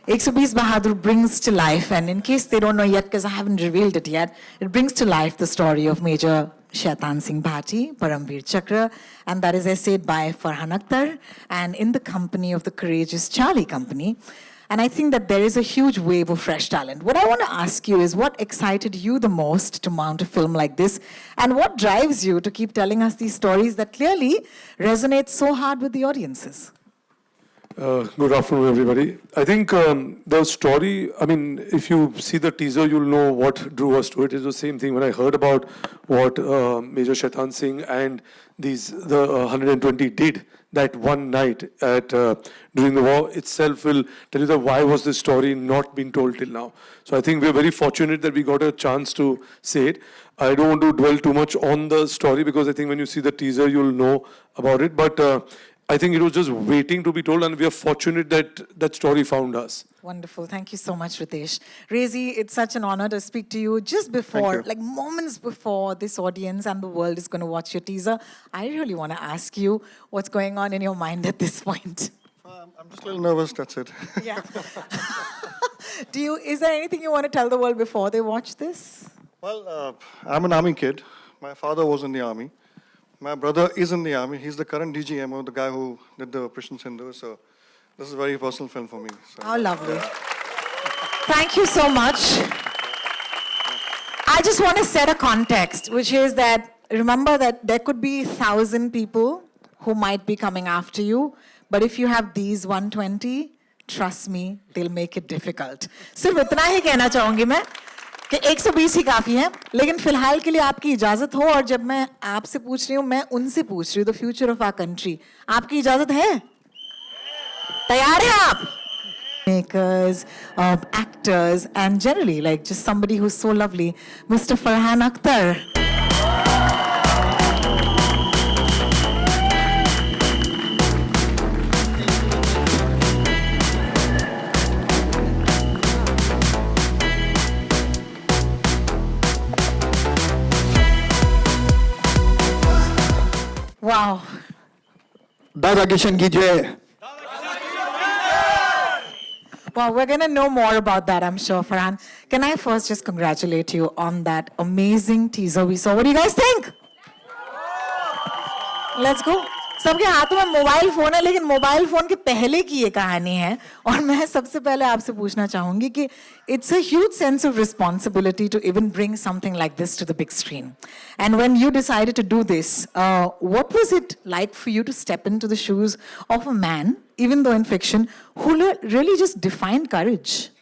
120 Bahadur brings to life, and in case they don't know yet, because I haven't revealed it yet, it brings to life the story of Major Shaitan Singh Bhati, Paramveer Chakra, and that is essayed by Farhan Akhtar, and in the company of the courageous Charlie Company. And I think that there is a huge wave of fresh talent. What I want to ask you is what excited you the most to mount a film like this, and what drives you to keep telling us these stories that clearly resonate so hard with the audiences? Good afternoon, everybody. I think the story, I mean, if you see the teaser, you'll know what drew us to it. It's the same thing. When I heard about what Major Shaitan Singh and the 120 did that one night during the war itself will tell you that why was this story not been told till now. So I think we're very fortunate that we got a chance to say it. I don't want to dwell too much on the story because I think when you see the teaser, you'll know about it. But I think it was just waiting to be told, and we are fortunate that that story found us. Wonderful. Thank you so much, Ritesh. Rezi, it's such an honor to speak to you just before, like moments before this audience and the world is going to watch your teaser. I really want to ask you what's going on in your mind at this point. I'm just a little nervous, that's it. Yeah. Is there anything you want to tell the world before they watch this? Well, I'm an army kid. My father was in the army. My brother is in the army. He's the current DGMO, the guy who did the Operation Sindhu. So this is a very personal film for me. So. How lovely. Thank you so much. I just want to set a context, which is that, remember that there could be 1,000 people who might be coming after you, but if you have these 120, trust me, they'll make it difficult. सिर्फ इतना ही कहना चाहूँगी मैं कि 120 ही काफ़ी है, लेकिन फिलहाल के लिए आपकी इजाज़त हो, और जब मैं आपसे पूछ रही हूँ, मैं उनसे पूछ रही हूँ, the future of our country, आपकी इजाज़त है? तैयार हैं आप? Makers, actors, and generally, like just somebody who's so lovely, Mr. Farhan Akhtar. Wow. दादा किशन की जय. Well, we're going to know more about that, I'm sure, Farhan. Can I first just congratulate you on that amazing teaser we saw? What do you guys think? Let's go. सबके हाथों में mobile phone है, लेकिन mobile phone के पहले की ये कहानी है, और मैं सबसे पहले आपसे पूछना चाहूंगी कि it's a huge sense of responsibility to even bring something like this to the big screen. And when you decided to do this, what was it like for you to step into the shoes of a man, even though in fiction, who really just defined courage?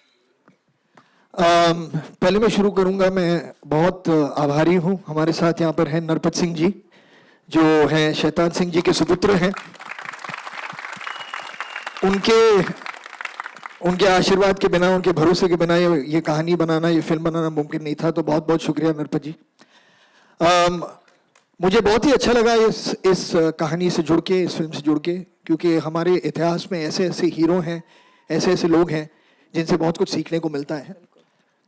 पहले मैं शुरू करूंगा. मैं बहुत आभारी हूं. हमारे साथ यहाँ पर हैं नरपत सिंह जी, जो हैं शैतान सिंह जी के सुपुत्र हैं. उनके आशीर्वाद के बिना, उनके भरोसे के बिना ये कहानी बनाना, ये फिल्म बनाना मुमकिन नहीं था. तो बहुत बहुत शुक्रिया नरपत जी. मुझे बहुत ही अच्छा लगा इस कहानी से जुड़ के, इस फिल्म से जुड़ के, क्योंकि हमारे इतिहास में ऐसे ऐसे हीरो हैं, ऐसे ऐसे लोग हैं जिनसे बहुत कुछ सीखने को मिलता है.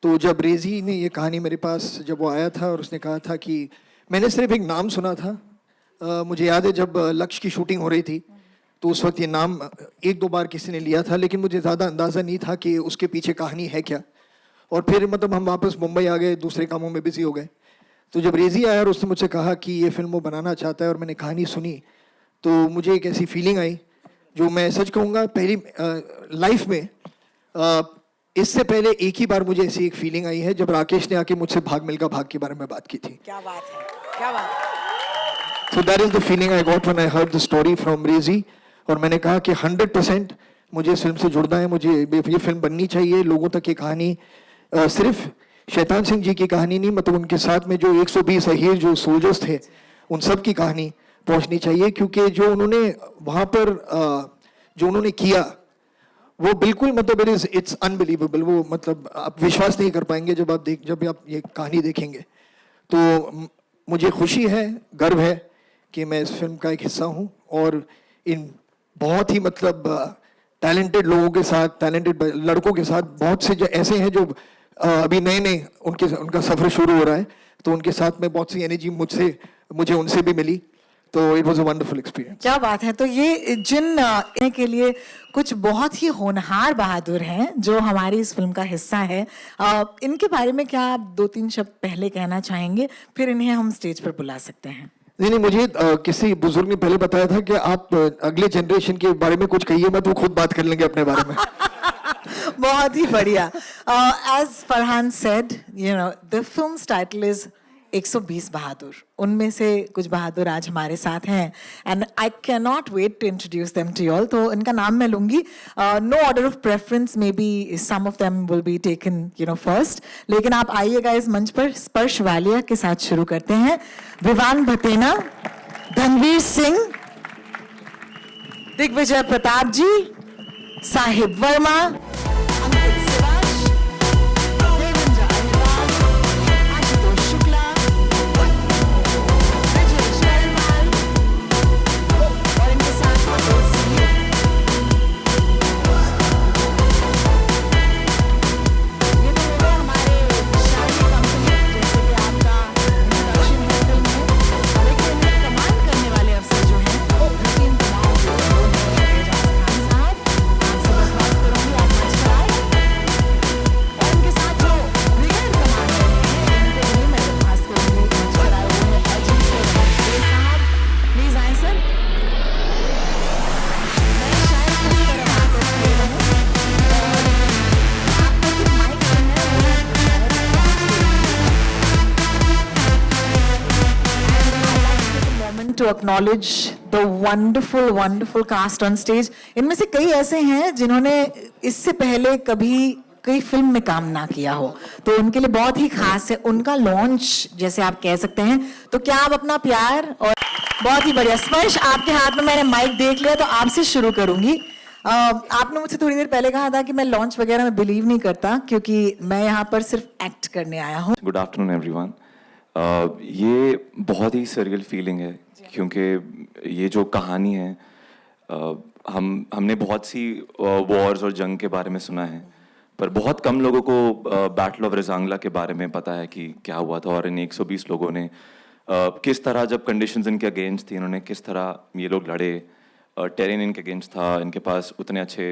तो जब रेजी ने ये कहानी मेरे पास, जब वो आया था और उसने कहा था कि मैंने सिर्फ एक नाम सुना था. मुझे याद है जब लक्ष्य की शूटिंग हो रही थी तो उस वक्त ये नाम एक दो बार किसी ने लिया था, लेकिन मुझे ज़्यादा अंदाज़ा नहीं था कि उसके पीछे कहानी है क्या. और फिर मतलब हम वापस मुंबई आ गए, दूसरे कामों में बिजी हो गए. तो जब रेजी आया और उसने मुझसे कहा कि ये फिल्म वो बनाना चाहता है, और मैंने कहानी सुनी, तो मुझे एक ऐसी फीलिंग आई जो मैं सच कहूँगा पहली लाइफ में, इससे पहले एक ही बार मुझे ऐसी एक फीलिंग आई है जब राकेश ने आके मुझसे भाग मिल्खा भाग के बारे में बात की थी. क्या बात है, क्या बात है. So that is the feeling I got when I heard the story from Rezi. और मैंने कहा कि 100% मुझे इस फिल्म से जुड़ना है, मुझे ये फिल्म बननी चाहिए. लोगों तक ये कहानी सिर्फ शैतान सिंह जी की कहानी नहीं, मतलब उनके साथ में जो 120 अहीर जो सोल्जर्स थे, उन सब की कहानी पहुंचनी चाहिए. क्योंकि जो उन्होंने वहाँ पर जो उन्होंने किया, वो बिल्कुल मतलब इट्स अनबिलीवेबल. वो मतलब आप विश्वास नहीं कर पाएंगे जब आप ये कहानी देखेंगे. तो मुझे खुशी है, गर्व है कि मैं इस फिल्म का एक हिस्सा हूँ, और इन बहुत ही मतलब टैलेंटेड लोगों के साथ, टैलेंटेड लड़कों के साथ, बहुत से जो ऐसे हैं जो अभी नए नए उनका सफ़र शुरू हो रहा है, तो उनके साथ में बहुत सी एनर्जी मुझे उनसे भी मिली. तो it was a wonderful experience. क्या बात है। तो ये जिन के लिए कुछ बहुत ही होनहार बहादुर हैं जो हमारी इस फिल्म का हिस्सा है, इनके बारे में क्या आप 2-3 शब्द पहले कहना चाहेंगे, फिर इन्हें हम स्टेज पर बुला सकते हैं। नहीं, मुझे किसी बुजुर्ग ने पहले बताया था कि आप अगले जनरेशन के बारे में कुछ कहिए मत, वो खुद बात कर लेंगे अपने बारे में। बहुत ही बढ़िया। As Farhan said, you know, the film's title is 120 बहादुर। उनमें से कुछ बहादुर आज हमारे साथ हैं and I cannot wait to introduce them to you all। तो इनका नाम मैं लूंगी। No order of preference, maybe some of them will be taken, you know, first। लेकिन आप आइएगा इस मंच पर। स्पर्श वालिया के साथ शुरू करते हैं। विवान भतेना, धनवीर सिंह, दिग्विजय प्रताप जी, साहिब वर्मा, अंकित सिराज, देवेंद्र अग्रवाल, आशुतोष शुक्ला, ब्रजेश बैरवाल और इनके साथ मनोज सिंह। ये तो लोग हमारे शादी कंपनी, जैसे कि आपका इंट्रोडक्शन है फिल्म में, लेकिन इन्हें कमांड करने वाले अफसर जो हैं, रूटीन तमाम जो हैं, वो हैं एजाज खान साहब। आपसे बर्खास्त करूंगी, आप मंच पर आए। और इनके साथ जो ब्रिगेड कमांडर हैं, इनको भी मैं बर्खास्त करूंगी, मंच पर आए हुए हैं अर्जुन साहब। प्लीज आए सर। मैं शायद किस तरह बात कर रही हूँ, आपका जो माइक है moment to acknowledge the wonderful, wonderful cast on stage। इनमें से कई ऐसे हैं जिन्होंने इससे पहले कभी कोई फिल्म में काम ना किया हो, तो उनके लिए बहुत ही खास है उनका लॉन्च, जैसे आप कह सकते हैं। तो क्या आप अपना प्यार और बहुत ही बढ़िया। स्पर्श, आपके हाथ में मैंने माइक देख लिया, तो आपसे शुरू करूंगी। आपने मुझसे थोड़ी देर पहले कहा था कि मैं लॉन्च वगैरह में बिलीव नहीं करता, क्योंकि मैं यहाँ पर सिर्फ एक्ट करने आया हूँ। Good afternoon everyone. ये बहुत ही सरियल फीलिंग है, क्योंकि ये जो कहानी है, हमने बहुत सी वॉर्स और जंग के बारे में सुना है, पर बहुत कम लोगों को बैटल ऑफ रेजांगला के बारे में पता है कि क्या हुआ था। और इन 120 लोगों ने किस तरह, जब कंडीशंस इनके अगेंस्ट थी, इन्होंने किस तरह ये लोग लड़े। टेरेन इनके अगेंस्ट था, इनके पास उतने अच्छे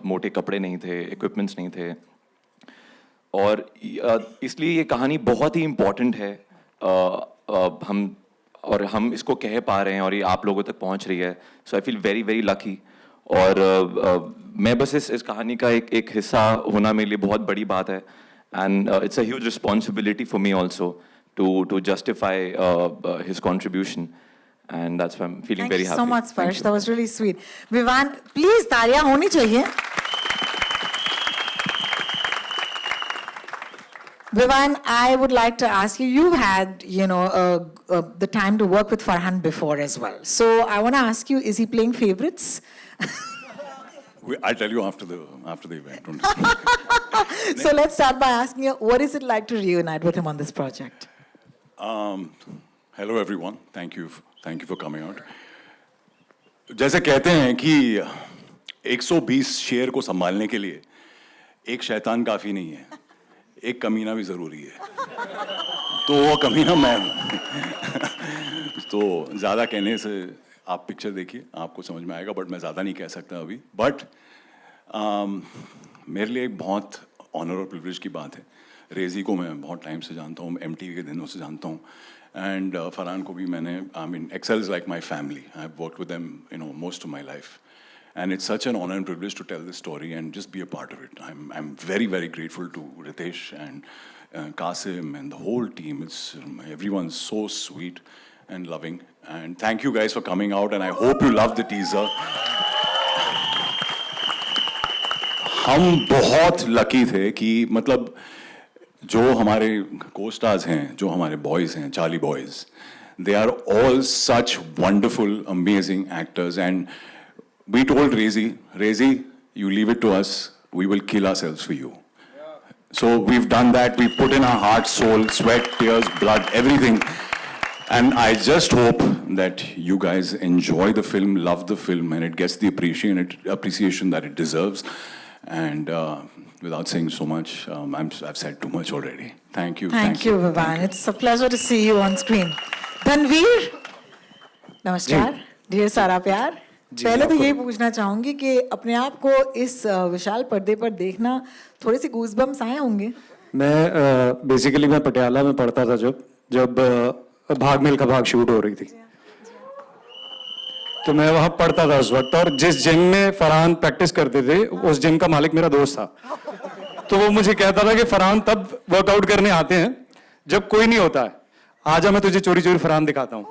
मोटे कपड़े नहीं थे, इक्विपमेंट्स नहीं थे, और इसलिए ये कहानी बहुत ही इम्पॉर्टेंट है। हम इसको कह पा रहे हैं और ये आप लोगों तक पहुंच रही है, so I feel very very lucky. और मैं बस इस कहानी का एक हिस्सा होना मेरे लिए बहुत बड़ी बात है, and it's a huge responsibility for me also to justify his contribution, and that's why I am feeling very happy. Thank you so much, Sparsh. That was really sweet. Vivaan, please तालियां होनी चाहिए। Vivan, I would like to ask you, you've had, you know, the time to work with Farhan before as well. So I want to ask you, is he playing favorites? I'll tell you after the event. Don't So let's start by asking you, what is it like to reunite with him on this project? Hello everyone. Thank you for coming out. जैसे कहते हैं कि 120 शेर को संभालने के लिए एक शैतान काफी नहीं है, एक कमीना भी जरूरी है। तो वो कमीना मैं हूँ। तो ज़्यादा कहने से, आप पिक्चर देखिए, आपको समझ में आएगा, बट मैं ज़्यादा नहीं कह सकता अभी। बट मेरे लिए एक बहुत ऑनर और प्रिविलेज की बात है। रेजी को मैं बहुत टाइम से जानता हूँ, MTV के दिनों से जानता हूँ, एंड फरहान को भी मैंने, I mean, Excel is like my family. I have worked with them, you know, most of my life. And it's such an honor and privilege to tell this story and just be a part of it. I'm very, very grateful to Ritesh and Qasim and the whole team. Everyone's so sweet and loving. And thank you guys for coming out, and I hope you love the teaser. हम बहुत lucky थे कि मतलब जो हमारे co-stars हैं, जो हमारे boys हैं, Charlie boys, they are all such wonderful, amazing actors. And we told Rezi, you leave it to us, we will kill ourselves for you. So we've done that. We put in our heart, soul, sweat, tears, blood, everything. And I just hope that you guys enjoy the film, love the film, and it gets the appreciation that it deserves. And without saying so much, I've said too much already. Thank you. Thank you, Vivan. It's a pleasure to see you on screen. Tanveer, नमस्कार, ढेर सारा प्यार। पहले तो यही पूछना चाहूंगी कि अपने आप को इस विशाल पर्दे पर देखना थोड़े से गूज़बम्स आए होंगे। मैं बेसिकली मैं पटियाला में पढ़ता था जब भाग मिल्खा भाग शूट हो रही थी, तो मैं वहां पढ़ता था उस वक्त, और जिस जिम में फरहान प्रैक्टिस करते थे उस जिम का मालिक मेरा दोस्त था। तो वो मुझे कहता था कि फरहान तब वर्कआउट करने आते हैं जब कोई नहीं होता है, आजा मैं तुझे चोरी चोरी फरहान दिखाता हूँ।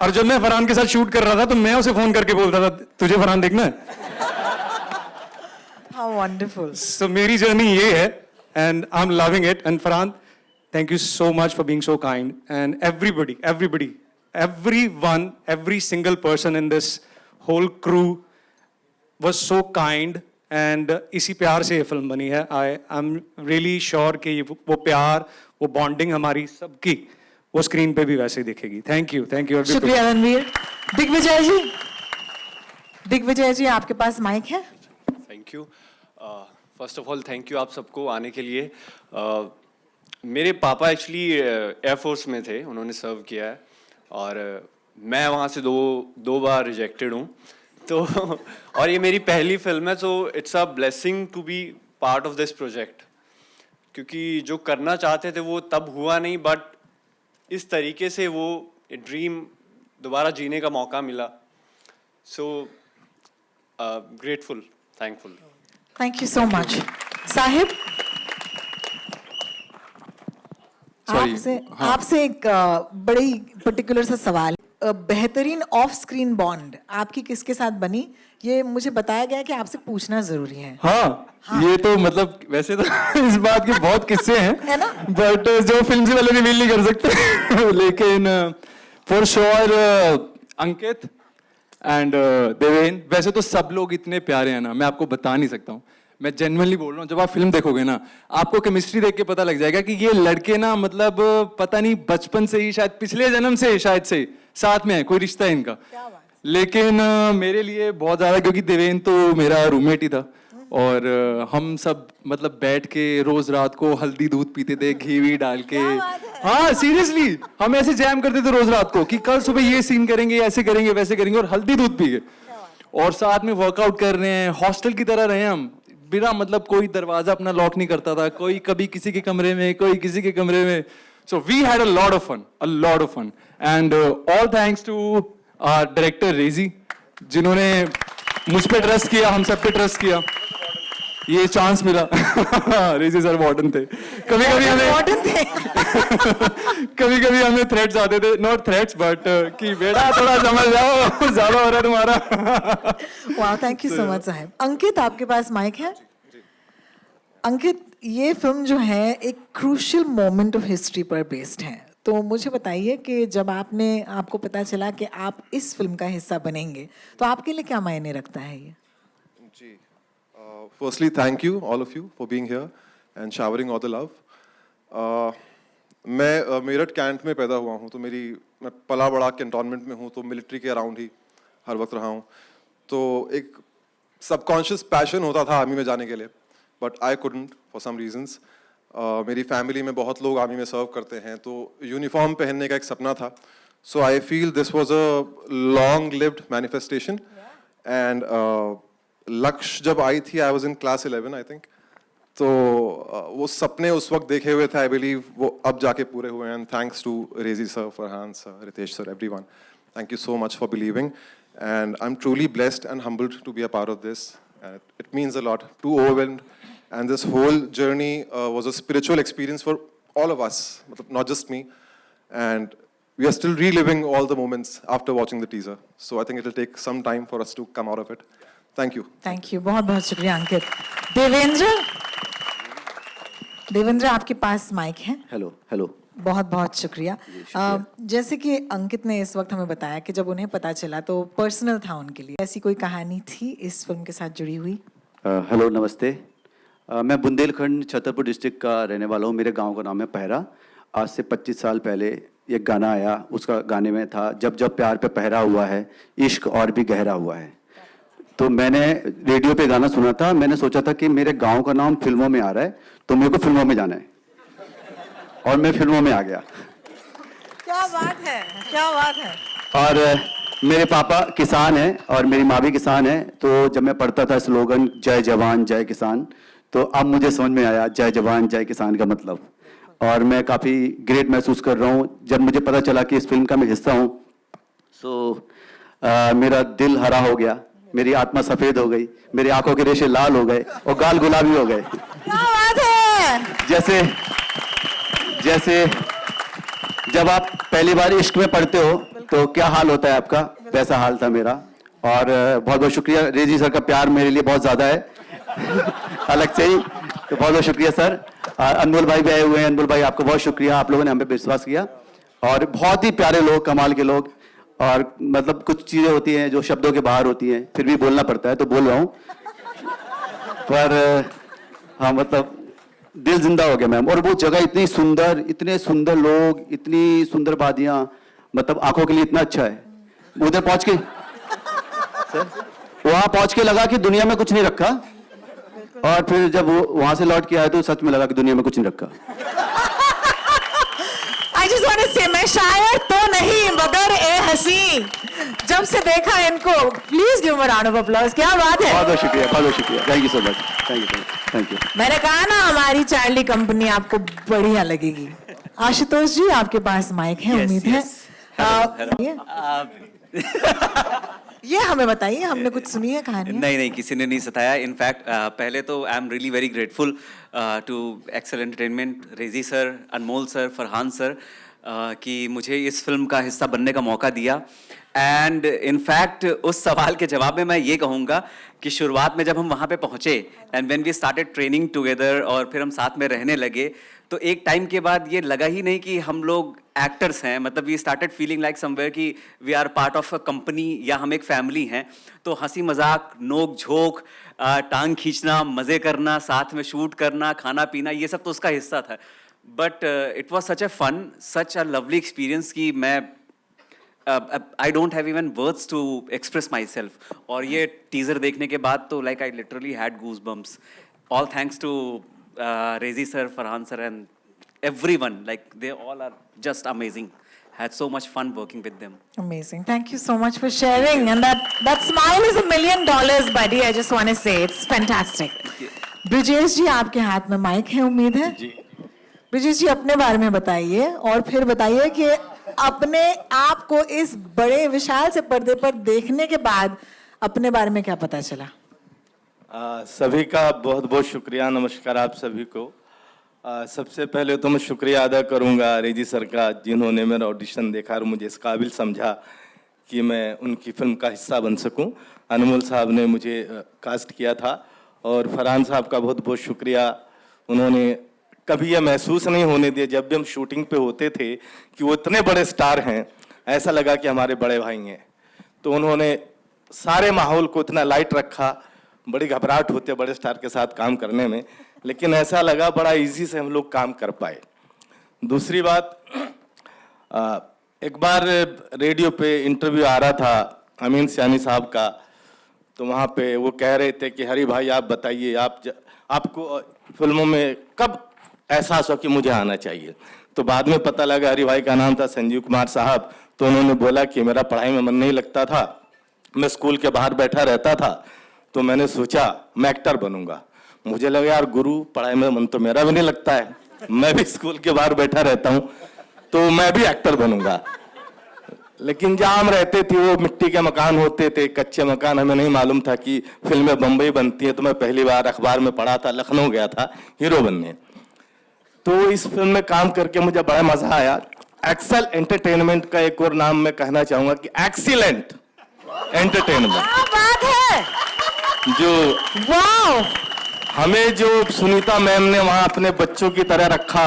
और जब मैं फरहान के साथ शूट कर रहा था तो मैं उसे फोन करके बोलता था तुझे फरहान देखना है। How wonderful. So मेरी जर्नी ये है and I'm loving it. And Farhan, thank you so much for being so kind. And everybody, everyone, every single person in this whole crew was so kind. And इसी प्यार से ये film बनी है. I'm really sure कि वो प्यार, वो बॉन्डिंग हमारी सबकी वो स्क्रीन पे भी वैसे ही दिखेगी. Thank you everybody. शुक्रिया रणवीर। दिग्विजय जी आपके पास माइक है। Thank you. First of all thank you आप सबको आने के लिए। मेरे पापा एक्चुअली एयरफोर्स में थे, उन्होंने सर्व किया है, और मैं वहाँ से दो बार रिजेक्टेड हूँ। तो और ये मेरी पहली फिल्म है, तो it's a blessing to be part of this project, क्योंकि जो करना चाहते थे वो तब हुआ नहीं, बट इस तरीके से वो ड्रीम दोबारा जीने का मौका मिला। So grateful, thankful. Thank you so much. Sahib, आपसे एक बड़ी पर्टिकुलर सा सवाल। बेहतरीन ऑफ स्क्रीन बॉन्ड आपकी किसके साथ बनी, ये मुझे बताया गया कि आपसे पूछना जरूरी है। हाँ, ये तो मतलब वैसे तो इस बात के बहुत किस्से हैं, है ना? बट जो फिल्म से पहले रिवील नहीं कर सकते। लेकिन for sure Ankit and Deven, वैसे तो सब लोग इतने प्यारे हैं ना, मैं आपको बता नहीं सकता हूँ। मैं जेन्युइनली बोल रहा हूँ, जब आप फिल्म देखोगे ना आपको केमिस्ट्री देख के पता लग जाएगा कि ये लड़के ना मतलब पता नहीं बचपन से ही, शायद पिछले जन्म से शायद से साथ में है, कोई रिश्ता है इनका। लेकिन मेरे लिए बहुत ज्यादा, क्योंकि देवेन तो मेरा रूममेट ही था, और हम सब मतलब बैठ के रोज रात को हल्दी दूध पीते थे, घी वी डाल के। हाँ सीरियसली, हम ऐसे जैम करते थे रोज रात को कि कल सुबह ये सीन करेंगे, ऐसे करेंगे, वैसे करेंगे, और हल्दी दूध पी के और साथ में वर्कआउट कर रहे हैं। हॉस्टल की तरह रहे हम, बिना मतलब कोई दरवाजा अपना लॉक नहीं करता था, कोई कभी किसी के कमरे में, कोई किसी के कमरे में। So we had a lot of fun and all thanks to director Reji, जिन्होंने मुझ पे ट्रस्ट किया, हम सब पे ट्रस्ट किया, ये चांस मिला। रेजी सर वार्डन थे। कभी कभी हमें थ्रेट्स आते थे, नॉट थ्रेट्स बट कि बेटा थोड़ा समझ जाओ, ज्यादा हो रहा है तुम्हारा। वाह, थैंक यू सो मच साहब। अंकित आपके पास माइक है। अंकित, ये फिल्म जो है एक क्रूशियल मोमेंट ऑफ हिस्ट्री पर बेस्ड है, तो मुझे बताइए कि जब आपको पता चला कि आप इस फिल्म का हिस्सा बनेंगे, तो आपके लिए क्या मायने रखता है ये? जी, firstly thank you all of you for being here and showering all the love. मैं मेरठ कैंट में पैदा हुआ हूँ, तो मैं पला बड़ा कैंटोनमेंट में हूँ, तो मिलिट्री के अराउंड ही हर वक्त रहा हूँ। तो एक सबकॉन्शियस पैशन होता था आर्मी में जाने के लिए, but I couldn't for some reasons. मेरी फैमिली में बहुत लोग आर्मी में सर्व करते हैं, तो यूनिफॉर्म पहनने का एक सपना था। So I feel this was a long lived manifestation. And Lakshya जब आई थी, I was in class 11 I think, तो वो सपने उस वक्त देखे हुए थे, आई बिलीव वो अब जाके पूरे हुए हैं। And thanks to Reji sir, Farhan sir, Ritesh sir, everyone, thank you so much for believing, and I am truly blessed and humbled to be a part of this. It means a lot, too overwhelmed, and this whole journey was a spiritual experience for all of us, not just me, and we are still reliving all the moments after watching the teaser. So I think it will take some time for us to come out of it. Thank you. Thank you, बहुत बहुत शुक्रिया अंकित। देवेंद्र आपके पास mic है। Hello. बहुत बहुत शुक्रिया। जैसे कि अंकित ने इस वक्त हमें बताया कि जब उन्हें पता चला तो पर्सनल था उनके लिए, ऐसी कोई कहानी थी इस फिल्म के साथ जुड़ी हुई? हेलो, नमस्ते। मैं बुंदेलखंड छतरपुर डिस्ट्रिक्ट का रहने वाला हूँ। मेरे गांव का नाम है पहरा। आज से 25 साल पहले एक गाना आया, उसका गाने में था, जब जब प्यार पे पहरा हुआ है, इश्क और भी गहरा हुआ है। तो मैंने रेडियो पे गाना सुना था, मैंने सोचा था कि मेरे गांव का नाम फिल्मों में आ रहा है, तो मेरे को फिल्मों में जाना है, और मैं फिल्मों में आ गया। क्या बात है, क्या बात है। और मेरे पापा किसान हैं और मेरी माँ भी किसान है, तो जब मैं पढ़ता था स्लोगन जय जवान जय किसान, तो अब मुझे समझ में आया जय जवान जय किसान का मतलब। और मैं काफ़ी ग्रेट महसूस कर रहा हूँ जब मुझे पता चला कि इस फिल्म का मैं हिस्सा हूँ। सो मेरा दिल हरा हो गया, मेरी आत्मा सफ़ेद हो गई, मेरी आंखों के रेशे लाल हो गए और गाल गुलाबी हो गए। क्या बात है। जैसे जैसे जब आप पहली बार इश्क में पढ़ते हो तो क्या हाल होता है आपका, वैसा हाल था मेरा। और बहुत बहुत शुक्रिया, रेजी सर का प्यार मेरे लिए बहुत ज़्यादा है अलग से ही, तो बहुत बहुत शुक्रिया सर। अनमोल भाई भी आए हुए हैं, अनमोल भाई आपको बहुत शुक्रिया, आप लोगों ने हम पे विश्वास किया। और बहुत ही प्यारे लोग, कमाल के लोग। और मतलब कुछ चीज़ें होती हैं जो शब्दों के बाहर होती हैं, फिर भी बोलना पड़ता है तो बोल रहा हूँ। पर हाँ मतलब दिल जिंदा हो गया मैम। और वो जगह इतनी सुंदर, इतने सुंदर लोग, इतनी सुंदर वादियाँ, मतलब आंखों के लिए इतना अच्छा है। उधर पहुंच के सर वहां पहुंच के लगा कि दुनिया में कुछ नहीं रखा, और फिर जब वो वहां से लौट के आया तो सच में लगा कि दुनिया में कुछ नहीं रखा। I just want to say, मैं शायर तो नहीं मगर ए हसी, जब से देखा इनको, please give a round of applause. क्या बात है। बहुत बहुत शुक्रिया, बहुत बहुत शुक्रिया, thank you so much, thank you. मैंने कहा ना हमारी चार्ली कंपनी आपको बढ़िया लगेगी। आशुतोष जी आपके पास माइक है, उम्मीद है। ये हमें बताइए, हमने कुछ सुनी है कहानी? नहीं, किसी ने नहीं सताया। इनफैक्ट पहले तो I am really very grateful to Excel Entertainment, Reji sir, Anmol sir, Farhan sir, कि मुझे इस फिल्म का हिस्सा बनने का मौका दिया। एंड इनफैक्ट उस सवाल के जवाब में मैं ये कहूँगा कि शुरुआत में जब हम वहाँ पे पहुँचे and when we started training together और फिर हम साथ में रहने लगे, तो एक टाइम के बाद ये लगा ही नहीं कि हम लोग एक्टर्स हैं। मतलब we started feeling like somewhere कि we are part of a company, या हम एक फैमिली हैं। तो हंसी मजाक, नोक झोंक, टांग खींचना, मज़े करना, साथ में शूट करना, खाना पीना, ये सब तो उसका हिस्सा था। But it was such a fun, such a lovely experience कि मैं I don't have even words to express myself. और ये टीज़र देखने के बाद तो like I literally had goose bumps. All thanks to Rezi sir, Farhan sir, and everyone. Like they all are just amazing. Had so much fun working with them. Amazing. Thank you so much for sharing. And that smile is $1 million, buddy. I just want to say it's fantastic. Brijesh ji आपके हाथ में mic है, उम्मीद है। जी। ब्रिजेश जी अपने बारे में बताइए, और फिर बताइए कि अपने आप को इस बड़े विशाल से पर्दे पर देखने के बाद अपने बारे में क्या पता चला। सभी का बहुत बहुत शुक्रिया, नमस्कार आप सभी को। सबसे पहले तो मैं शुक्रिया अदा करूंगा रेजी सर का, जिन्होंने मेरा ऑडिशन देखा और मुझे इस काबिल समझा कि मैं उनकी फिल्म का हिस्सा बन सकूं। अनमोल साहब ने मुझे कास्ट किया था, और फरहान साहब का बहुत बहुत शुक्रिया। उन्होंने कभी यह महसूस नहीं होने दिया, जब भी हम शूटिंग पे होते थे, कि वो इतने बड़े स्टार हैं, ऐसा लगा कि हमारे बड़े भाई हैं। तो उन्होंने सारे माहौल को इतना लाइट रखा। बड़ी घबराहट होती है बड़े स्टार के साथ काम करने में, लेकिन ऐसा लगा बड़ा इजी से हम लोग काम कर पाए। दूसरी बात, एक बार रेडियो पे इंटरव्यू आ रहा था अमीन सियानी साहब का, तो वहाँ पे वो कह रहे थे कि हरी भाई आप बताइए, आपको फिल्मों में कब एहसास हो कि मुझे आना चाहिए। तो बाद में पता लगा हरी भाई का नाम था संजीव कुमार साहब। तो उन्होंने बोला कि मेरा पढ़ाई में मन नहीं लगता था, मैं स्कूल के बाहर बैठा रहता था, तो मैंने सोचा मैं एक्टर बनूंगा। मुझे लगा यार गुरु, पढ़ाई में मन तो मेरा भी नहीं लगता है, मैं भी स्कूल के बाहर बैठा रहता हूँ, तो मैं भी एक्टर बनूंगा। लेकिन जहाँ हम रहते थे वो मिट्टी के मकान होते थे, कच्चे मकान, हमें नहीं मालूम था कि फिल्में बम्बई बनती हैं। तो मैं पहली बार अखबार में पढ़ा था, लखनऊ गया था हीरो बनने। तो इस फिल्म में काम करके मुझे बड़ा मजा आया। एक्सेल एंटरटेनमेंट का एक और नाम मैं कहना चाहूंगा कि एक्सीलेंट एंटरटेनमेंट। क्या बात है। जो वाओ, हमें जो सुनीता मैम ने वहां अपने बच्चों की तरह रखा,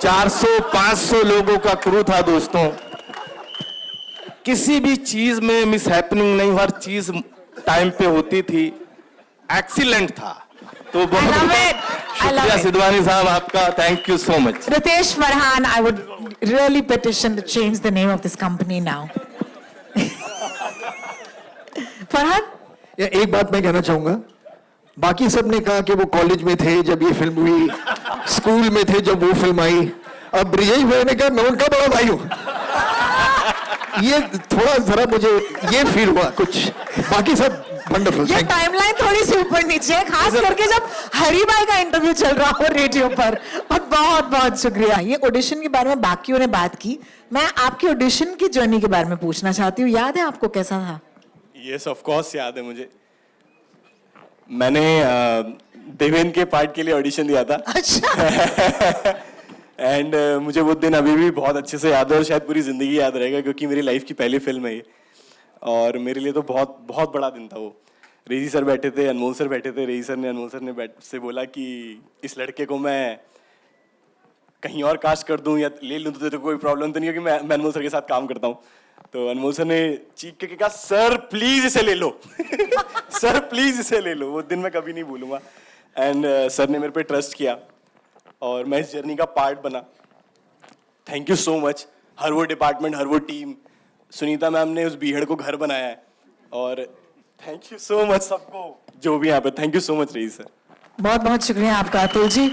400-500 लोगों का क्रू था दोस्तों। किसी भी चीज में मिस हैपनिंग नहीं, हर चीज टाइम पे होती थी, एक्सीलेंट था। तो बहुत शुक्रिया सिद्धवानी साहब आपका, thank you so much. Ritesh Farhan, I would really petition to change the name of this company now. Farhan, एक बात मैं कहना चाहूंगा, बाकी सब ने कहा कि वो कॉलेज में थे जब ये फिल्म हुई, स्कूल में थे जब वो फिल्म आई। अब ब्रिजेश भाई ने कहा मैं उनका बड़ा भाई हूँ। ये थोड़ा जरा मुझे ये फील हुआ कुछ, बाकी सब वंडरफुल। ये टाइमलाइन थोड़ी सी ऊपर नीचे है, खास करके जब हरी भाई का इंटरव्यू चल रहा हो रेडियो पर। और बहुत बहुत शुक्रिया। ये ऑडिशन के बारे में बाकियों ने बात की, मैं आपकी ऑडिशन की जर्नी के बारे में पूछना चाहती हूँ। याद है आपको कैसा था? यस ऑफ कोर्स याद है मुझे। मैंने देवेन के पार्ट के लिए ऑडिशन दिया था। अच्छा। एंड मुझे वो दिन अभी भी बहुत अच्छे से याद है और शायद पूरी ज़िंदगी याद रहेगा, क्योंकि मेरी लाइफ की पहली फिल्म है ये। और मेरे लिए तो बहुत बहुत बड़ा दिन था वो। रेजी सर बैठे थे, अनमोल सर बैठे थे। रेजी सर ने अनमोल सर ने से बोला कि इस लड़के को मैं कहीं और कास्ट कर दूं या ले लूं तो तेरे को कोई प्रॉब्लम तो नहीं है कि मैं अनमोल सर के साथ काम करता हूं। तो अनमोल सर ने चीख के कहा, सर प्लीज इसे ले लो। सर प्लीज इसे ले लो। वो दिन मैं कभी नहीं भूलूंगा। एंड सर ने मेरे पे ट्रस्ट किया और मैं इस जर्नी का पार्ट बना। Thank you so much. हर वो डिपार्टमेंट, हर वो टीम, सुनीता मैम ने उस बीहड़ को घर बनाया है। और थैंक यू सो मच सबको जो भी यहाँ पे। Thank you so much Raees sir. बहुत बहुत शुक्रिया आपका अतुल जी।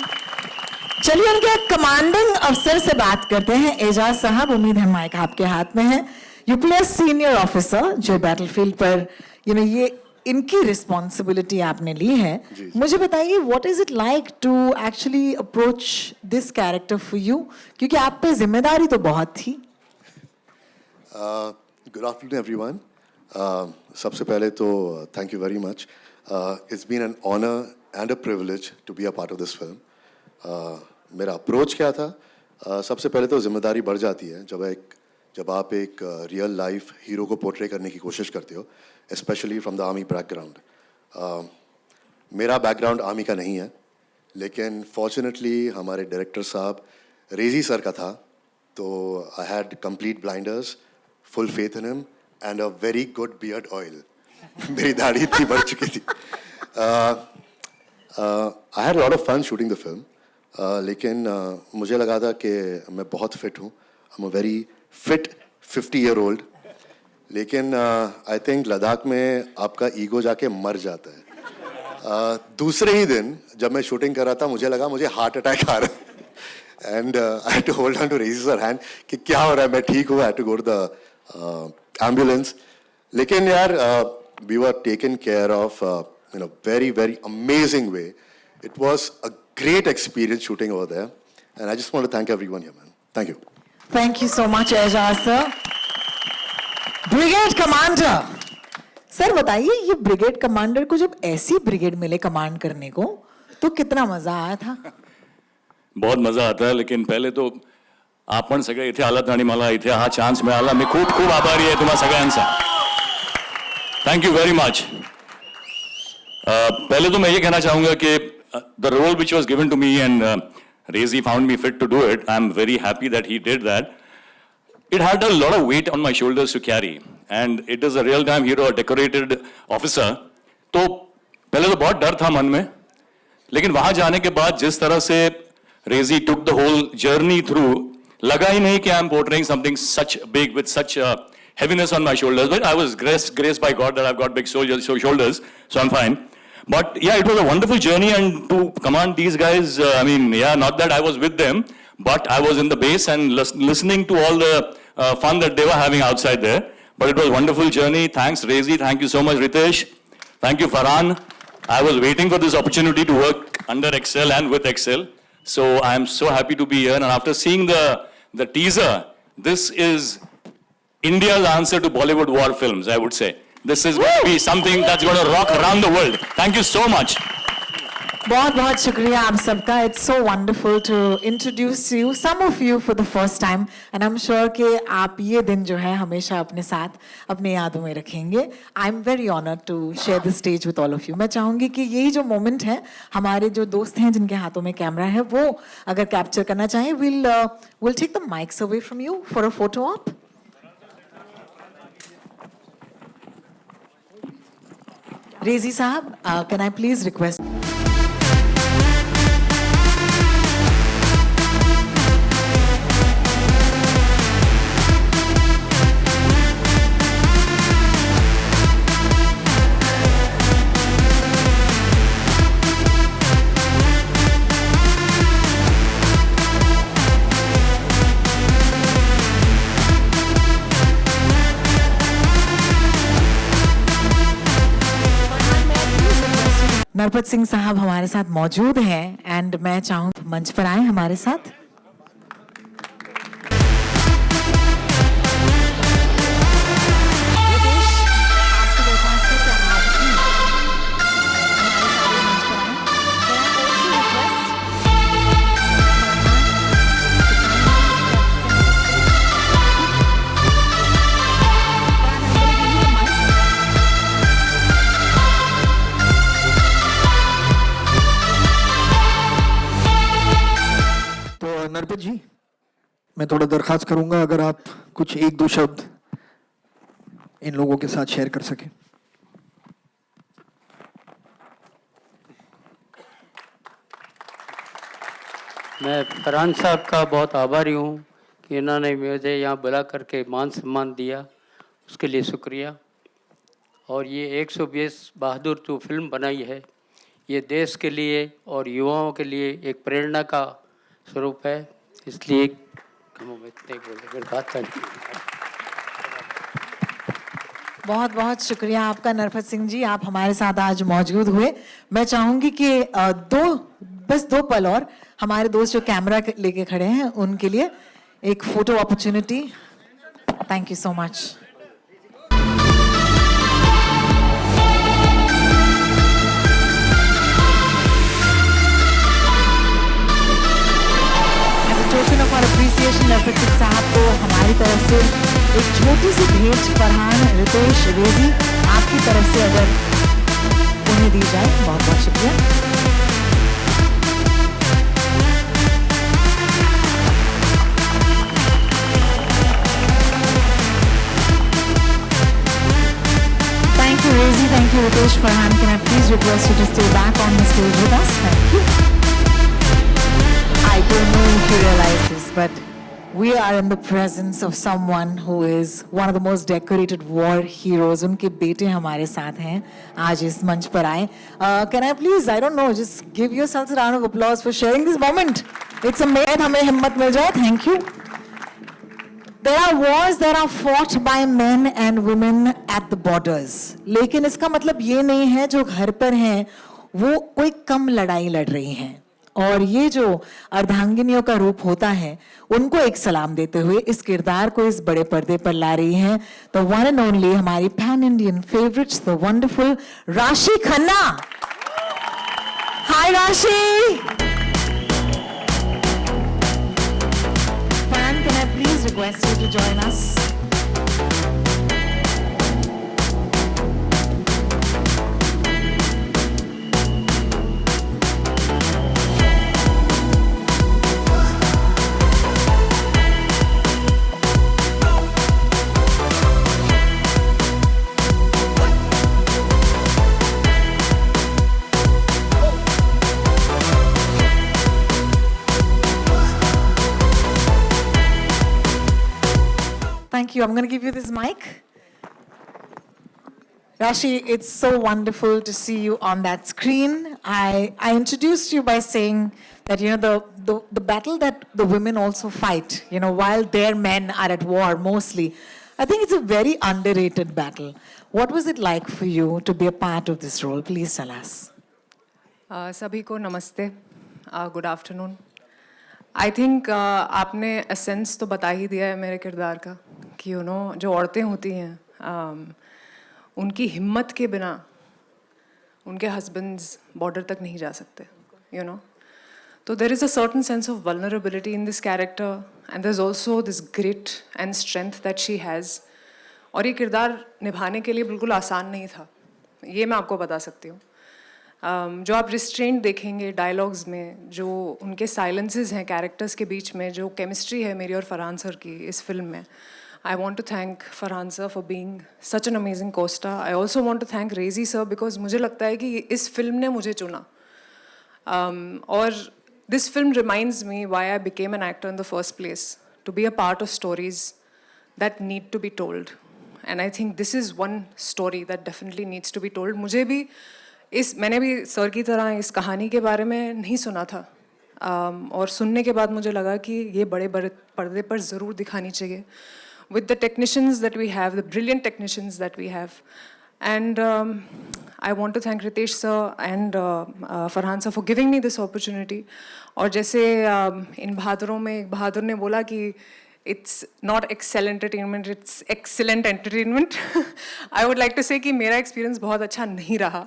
चलिए उनके कमांडिंग अफसर से बात करते हैं। एजाज साहब, उम्मीद है माइक आपके हाथ में है। यू प्ले सीनियर ऑफिसर जो बैटलफील्ड पर ये इनकी रिस्पॉन्सिबिलिटी आपने ली है। मुझे बताइए, what is it like to actually approach this character for you, क्योंकि आप पे जिम्मेदारी तो बहुत थी। Good afternoon everyone. सबसे पहले तो thank you very much. It's been an honour and a privilege to be a part of this film. मेरा अप्रोच क्या था? सबसे पहले तो जिम्मेदारी बढ़ जाती है जब आप एक रियल लाइफ हीरो को पोर्ट्रे करने की कोशिश करते हो, specially from the army background. मेरा बैकग्राउंड आर्मी का नहीं है, लेकिन फॉर्चुनेटली हमारे डायरेक्टर साहब रेजी सर का था, तो I had complete blinders, full faith in him and a very good beard oil. मेरी दाढ़ी इतनी बढ़ चुकी थी। I had lot of fun shooting the film, लेकिन मुझे लगा था कि मैं बहुत फिट हूँ। I am a very fit 50-year-old। लेकिन आई थिंक लद्दाख में आपका ईगो जाके मर जाता है। दूसरे ही दिन जब मैं शूटिंग कर रहा था, मुझे लगा मुझे हार्ट अटैक आ रहा है। And I had to hold on to Reji sir hand कि क्या हो रहा है, मैं ठीक हूँ। I had to go to the ambulance. लेकिन यार we were taken care of in a very, very amazing way. It was a great experience shooting over there. And I just want to thank everyone here, man. Thank you. Thank you so much, Aijaz sir. Brigade commander sir, बताइए ये brigade commander को जब ऐसी brigade मिले command करने को, तो कितना मजा आया था? बहुत मजा आता है, लेकिन पहले तो आपण सगळे इथे आलात आणि मला इथे हा चान्स मिळाला. मी खूप खूप आभारी आहे तुम्हा सगळ्यांचा. Thank you very much. पहले तो मैं ये कहना चाहूंगा कि the role which was given to me and Reji found me fit to do it. I am very happy that he did that. It had a lot of weight on my shoulders to carry, and it is a real-time hero, a decorated officer. तो पहले तो बहुत डर था मन में, लेकिन वहां जाने के बाद जिस तरह से रेजी took the whole journey through, लगा ही नहीं कि I'm portraying something such big with such heaviness on my shoulders. But I was graced by God that I've got big shoulders, so I'm fine. But yeah, it was a wonderful journey, and to command these guys, I mean, yeah, not that I was with them, but I was in the base and listening to all the fun that they were having outside there. But it was a wonderful journey. Thanks, Rezi. Thank you so much, Ritesh. Thank you, Farhan. I was waiting for this opportunity to work under Excel and with Excel. So I am so happy to be here. And after seeing the teaser, this is India's answer to Bollywood war films, I would say. This is going to be something that's going to rock around the world. Thank you so much. बहुत बहुत शुक्रिया आप सबका. It's so wonderful to introduce you, some of you for the first time, and I am sure कि आप ये दिन जो है हमेशा अपने साथ अपने यादों में रखेंगे. I am very honoured to share the stage with all of you. मैं चाहूंगी कि यही जो मोमेंट है, हमारे जो दोस्त हैं जिनके हाथों में कैमरा है, वो अगर कैप्चर करना चाहें, will take the mics away from you for a photo op. Reji साहब, can I please request Narpat Singh साहब हमारे साथ मौजूद हैं एंड मैं चाहूँ मंच पर आए हमारे साथ. नरपत जी, मैं थोड़ा दरखास्त करूंगा अगर आप कुछ एक दो शब्द इन लोगों के साथ शेयर कर सकें. मैं फरहान साहब का बहुत आभारी हूँ कि इन्होंने मुझे यहाँ बुला करके मान सम्मान दिया, उसके लिए शुक्रिया. और ये 120 बहादुर जो फिल्म बनाई है, ये देश के लिए और युवाओं के लिए एक प्रेरणा का स्वरूप है. इसलिए बहुत बहुत शुक्रिया आपका नरपत सिंह जी, आप हमारे साथ आज मौजूद हुए. मैं चाहूंगी कि बस दो पल और हमारे दोस्त जो कैमरा लेके खड़े हैं उनके लिए एक photo opportunity. Thank you so much. Token of our appreciation Narpat Singh साहब को हमारी तरफ से एक छोटी सी भेंट फरहान, रितेश, रेजी आपकी तरफ से अगर उन्हें दी जाए. बहुत बहुत शुक्रिया. Thank you, Rezi. Thank you, Ritesh. Farhan, can I please request you to stay back on the stage with us? Thank you. I don't know if you realize this, but we are in the presence of someone who is one of the most decorated war heroes. उनके बेटे हमारे साथ हैं, आज इस मंच पर आए. Can I please, I don't know, just give yourselves a round of applause for sharing this moment. It's amazing. हमें हिम्मत मिल जाए. Thank you. There are wars that are fought by men and women at the borders. लेकिन इसका मतलब ये नहीं है जो घर पर हैं वो कोई कम लड़ाई लड़ रही हैं. और ये जो अर्धांगिनियों का रूप होता है उनको एक सलाम देते हुए इस किरदार को इस बड़े पर्दे पर ला रही हैं द वन एंड ओनली हमारी pan Indian favourites the wonderful राशि खन्ना. हाय राशि. Farhan, can I please request you to join us? Thank you. I'm going to give you this mic. Rashi, it's so wonderful to see you on that screen. I introduced you by saying that, you know, the battle that the women also fight, you know, while their men are at war mostly, I think it's a very underrated battle. What was it like for you to be a part of this role? Please tell us. सभी को नमस्ते, good afternoon. I think आपने essence तो बता ही दिया है मेरे किरदार का कि यू नो जो औरतें होती हैं उनकी हिम्मत के बिना उनके हस्बैंड्स बॉर्डर तक नहीं जा सकते, यू नो. तो there is a certain sense of vulnerability in this character and there is also this grit and strength that she has. और ये किरदार निभाने के लिए बिल्कुल आसान नहीं था, ये मैं आपको बता सकती हूँ. जो आप रिस्ट्रेंट देखेंगे डायलॉग्स में, जो उनके साइलेंसेस हैं कैरेक्टर्स के बीच में, जो केमिस्ट्री है मेरी और फरहान सर की इस फिल्म में, I want to thank Farhan sir for being such an amazing costar. I also want to thank Reji sir because मुझे लगता है कि इस फिल्म ने मुझे चुना. और this film reminds me why I became an actor in the first place, to be a part of stories that need to be told. And I think this is one story that definitely needs to be told. मुझे भी मैंने भी sir की तरह इस कहानी के बारे में नहीं सुना था, और सुनने के बाद मुझे लगा कि ये बड़े बड़े पर्दे पर ज़रूर दिखानी चाहिए. With the technicians that we have, the brilliant technicians that we have, And I want to thank Ritesh sir and Farhan sir for giving me this opportunity. और जैसे इन बहादुरों में एक बहादुर ने बोला कि it's not excel entertainment, it's excellent entertainment. I would like to say कि मेरा experience बहुत अच्छा नहीं रहा.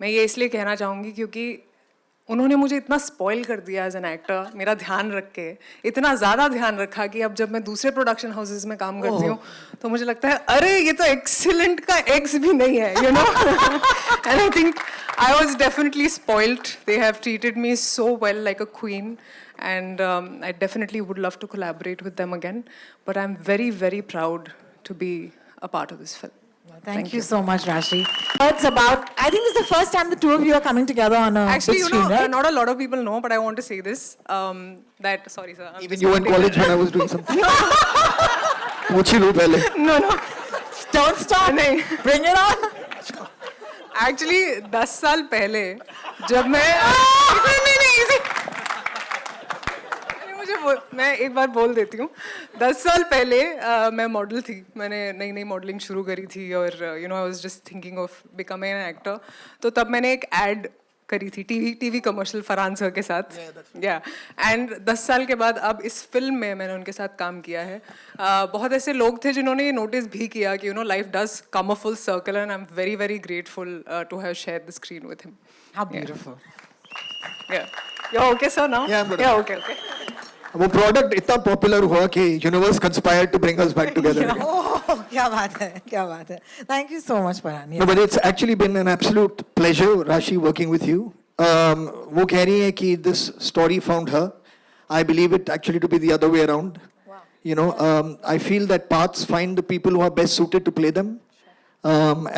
मैं ये इसलिए कहना चाहूँगी क्योंकि उन्होंने मुझे इतना स्पॉइल कर दिया एज एन एक्टर, मेरा ध्यान रख के इतना ज़्यादा ध्यान रखा कि अब जब मैं दूसरे प्रोडक्शन हाउसेज में काम करती हूँ तो मुझे लगता है अरे ये तो एक्सीलेंट का एक्स भी नहीं है, you know. And I think I was definitely spoiled. They have treated me so well like a queen. And I definitely would love to collaborate with them again. But I'm very, very proud to be a part of this film. Thank you so much, Rashi. It's about, I think this is the first time the two of you are coming together on a Actually, big you screen, know, right? not a lot of people know, but I want to say this. That, sorry sir. I'm Even just you in gonna college take- when I was doing something. पूछ ही लो पहले. No, no. Don't stop. नहीं. Bring it on. Actually, 10 साल पहले जब मैं नहीं easy. मैं एक बार बोल देती हूँ. 10 साल पहले मैं मॉडल थी. मैंने नई नई मॉडलिंग शुरू करी थी और you know I was just thinking of becoming an actor. तो तब मैंने एक एड करी थी टीवी कमर्शियल फरहान सर के साथ. या एंड 10 साल के बाद अब इस फिल्म में मैंने उनके साथ काम किया है. बहुत ऐसे लोग थे जिन्होंने ये नोटिस भी किया कि you know life does come a full circle and I am very very grateful to have shared the screen with him. How beautiful. You're okay sir now? Yeah, I'm good. Yeah, okay. वो product इतना popular हुआ कि universe conspired to bring us back together. Oh, क्या बात है, क्या बात है. Thank you so much, Farhan. No, but it's actually been an absolute pleasure, Rashi, working with you. वो कह रही है कि this story found her. I believe it actually to be the other way around. Wow. You know, I feel that paths find the people who are best suited to play them.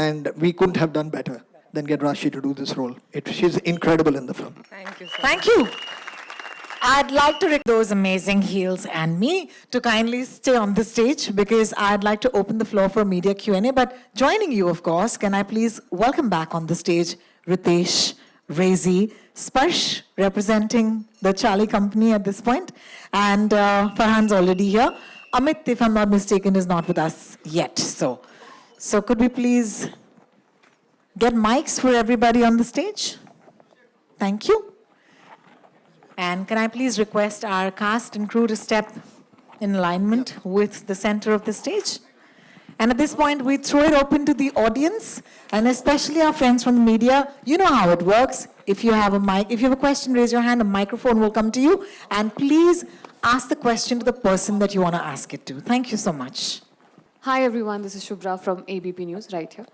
And we couldn't have done better than get Rashi to do this role. She's incredible in the film. Thank you sir. Thank you. I'd like to request those amazing heels and me to kindly stay on the stage because I'd like to open the floor for media Q&A. But joining you, of course, can I please welcome back on the stage Ritesh, Rezi, Sparsh, representing the Charlie Company at this point. And Farhan's already here. Amit, if I'm not mistaken, is not with us yet. So could we please get mics for everybody on the stage? Thank you. And can I please request our cast and crew to step in alignment with the center of the stage? And at this point, we throw it open to the audience, and especially our friends from the media. You know how it works. If you have a mic, if you have a question, raise your hand. A microphone will come to you. And please ask the question to the person that you want to ask it to. Thank you so much. Hi everyone, this is Shubhra from ABP News right here.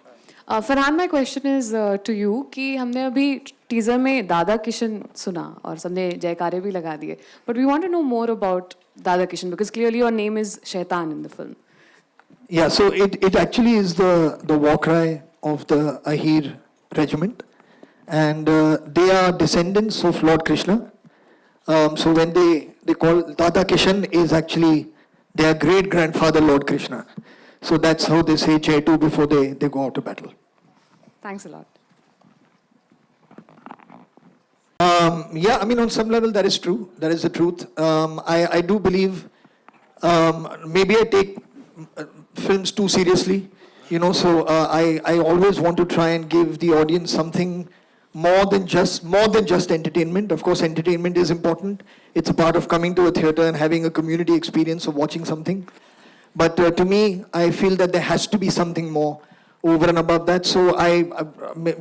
Farhan, my question is to you कि हमने अभी teaser में दादा किशन सुना और सबने जयकारे भी लगा दिए. But we want to know more about Dada Kishan because clearly your name is Shaitan in the film. Yeah, so it actually is the war cry of the Ahir regiment, and they are descendants of Lord Krishna. So when they call Dada Kishan is actually their great grandfather Lord Krishna. So that's how they say Jaitu before they go out to battle. Thanks a lot. Yeah, I mean, on some level, that is true. That is the truth. I do believe maybe I take films too seriously, you know, so I always want to try and give the audience something more than just entertainment. Of course, entertainment is important. It's a part of coming to a theater and having a community experience of watching something. But to me, I feel that there has to be something more over and above that. So